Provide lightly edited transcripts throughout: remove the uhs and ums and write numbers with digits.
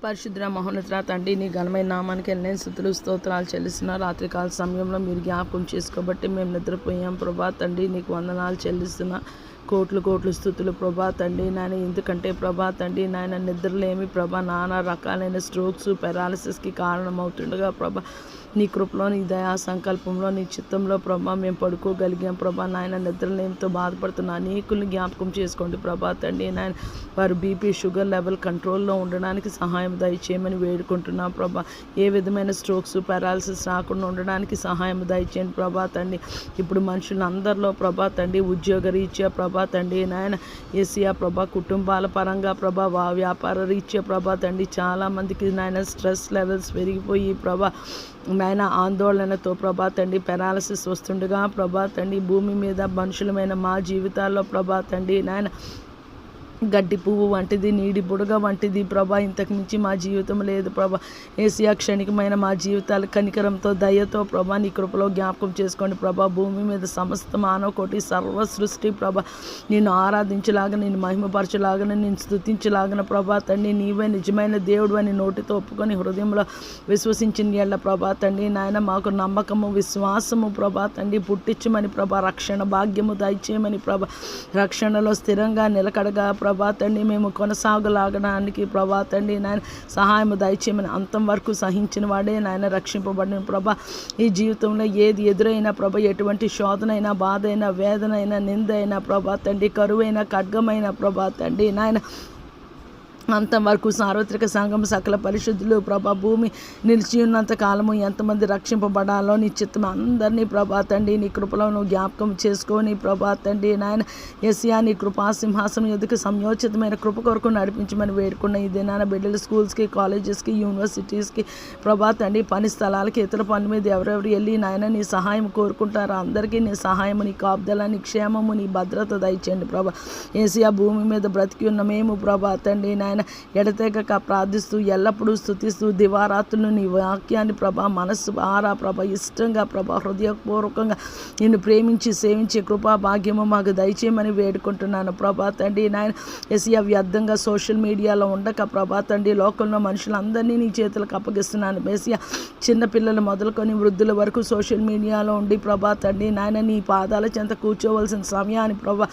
పరిశుద్ధ మహోన్నత తండ్రి, నీ ఘనమైన నామానికి వెళ్ళిన స్తుతులు స్తోత్రాలు చెల్లిస్తున్నా. రాత్రికాల సమయంలో మీరు జ్ఞాపకం చేసుకోబట్టి మేము నిద్రపోయాం ప్రభా తండ్రి, నీకు వందనాలు చెల్లిస్తున్నా. కోట్లు కోట్లు స్థుతులు ప్రభా తండ్రి నాయన. ఎందుకంటే ప్రభా తండ్రి నాయన నిద్రలేమి ప్రభా నానా రకాలైన స్ట్రోక్స్ పెరాలసిస్కి కారణమవుతుండగా ప్రభా నీ కృపలో, నీ దయా సంకల్పంలో, నీ చిత్తంలో ప్రభా మేము పడుకోగలిగాం ప్రభా నాయన. నిద్రలేమితో బాధపడుతున్న అనేకుల్ని జ్ఞాపకం చేసుకోండి ప్రభా తండ్రి నాయన. వారు బీపీ షుగర్ లెవెల్ కంట్రోల్లో ఉండడానికి సహాయం దయచేయమని వేడుకుంటున్నాం ప్రభా. ఏ విధమైన స్ట్రోక్స్ పెరాలసిస్ రాకుండా ఉండడానికి సహాయం దయచేయండి ప్రభా తండ్రి. ఇప్పుడు మనుషులందరిలో ప్రభా తండ్రి ఉద్యోగ రీత్యా ప్రభా తండ్రి నాయన ఏసియా ప్రభా, కుటుంబాల పరంగా ప్రభా, వ్యాపార రీత్యా ప్రభా తండ్రి చాలామందికి నాయన స్ట్రెస్ లెవెల్స్ పెరిగిపోయి ప్రభా నాయన ఆందోళనతో ప్రభా తండ్రి పెరాలసిస్ వస్తుండగా ప్రభా తండ్రి భూమి మీద మనుషులమైన మా జీవితాల్లో ప్రభా తండ్రి నాయన గడ్డి పువ్వు వంటిది, నీడి బుడగ వంటిది ప్రభా. ఇంతకు మించి మా జీవితం లేదు ప్రభా. ఏసియా క్షణికమైన మా జీవితాలు కనికరంతో దయతో ప్రభా నీ కృపలో జ్ఞాపకం చేసుకోండి ప్రభా. భూమి మీద సమస్త మానవ కోటి సర్వ సృష్టి ప్రభా నిన్ను ఆరాధించలాగా, నిన్ను మహిమపరచలాగన, నిన్ను స్తుతించలాగన ప్రభా తండ్రి నీవే నిజమైన దేవుడు అని నోటితో ఒప్పుకొని హృదయంలో విశ్వసించిన ఎళ్ళ ప్రభా తండ్రి నాయన మాకు నమ్మకము విశ్వాసము ప్రభా తండ్రి పుట్టించమని ప్రభా. రక్షణ భాగ్యము దయచేయమని ప్రభా. రక్షణలో స్థిరంగా నిలకడగా ప్రభా తండ్రి మేము కొనసాగలాగడానికి ప్రభా తండ్రి నాయన సహాయం దయచేయమని. అంతం వరకు సహించిన వాడే నాయన రక్షింపబడిన ప్రభా. ఈ జీవితంలో ఏది ఎదురైనా ప్రభా, ఎటువంటి శోధనైనా, బాధ అయినా, వేదన అయినా, నింద అయినా ప్రభా తండ్రి, కరువైన ఖడ్గమైన ప్రభా తండ్రి నాయన అంతవరకు సార్వత్రిక సంఘం సకల పరిశుద్ధులు ప్రభా భూమి నిలిచి ఉన్నంత కాలము ఎంతమంది రక్షింపబడాలో నీ చిత్తం అందరినీ ప్రభా తండ్రి నీ కృపలో నువ్వు జ్ఞాపకం చేసుకొని ప్రభా తండ్రి నాయన యెషయా నీ కృపా సింహాసనం ఎదుకు సంయోచితమైన కృప కొరకు నడిపించమని వేడుకున్న ఈ దినాన బిడ్డలు స్కూల్స్కి, కాలేజెస్కి, యూనివర్సిటీస్కి ప్రభా తండ్రి పని స్థలాలకి, ఇతర పని మీద ఎవరెవరు వెళ్ళి నాయన నీ సహాయం కోరుకుంటారో అందరికీ నీ సహాయము, నీ కాపుదల, నీ క్షేమము, నీ భద్రత దయచేయండి ప్రభా. యెషయా భూమి మీద బ్రతికి ఉన్న మేము ప్రభా తండ్రి నాయన ఎడతెగక ప్రార్థిస్తూ ఎల్లప్పుడూ స్తుతిస్తూ దివారాత్రులు నీ వాక్యాన్ని ప్రభా మనస్సు ఆరా ప్రభా ఇష్టంగా ప్రభా హృదయపూర్వకంగా నిన్ను ప్రేమించి సేవించే కృపా భాగ్యము మాకు దయచేయమని వేడుకుంటున్నాను ప్రభా తండ్రి నాయన. యెషయా వ్యర్థంగా సోషల్ మీడియాలో ఉండక ప్రభా తండ్రి లోకంలో మనుషులందరినీ నీ చేతులకు అప్పగిస్తున్నాను. యెషయా చిన్నపిల్లలు మొదలుకొని వృద్ధుల వరకు సోషల్ మీడియాలో ఉండి ప్రభా తండ్రి నాయన నీ పాదాల చెంత కూర్చోవలసిన సమయాన్ని ప్రభా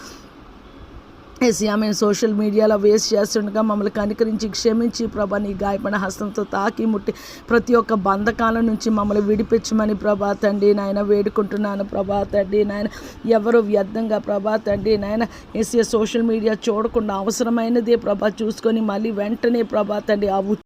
యెషయా మేము సోషల్ మీడియాలో వేస్ట్ చేస్తుండగా మమ్మల్ని కనికరించి క్షమించి ప్రభా నీ గాయపడిన హస్తంతో తాకి ముట్టి ప్రతి ఒక్క బంధకాల నుంచి మమ్మల్ని విడిపించమని ప్రభా తండ్రి నాయన వేడుకుంటున్నాను ప్రభా తండ్రి నాయన. ఎవరు వ్యర్థంగా ప్రభా తండ్రి నాయన యెషయా సోషల్ మీడియా చూడకుండా అవసరమైనదే ప్రభా చూసుకొని మళ్ళీ వెంటనే ప్రభా తండ్రి ఆ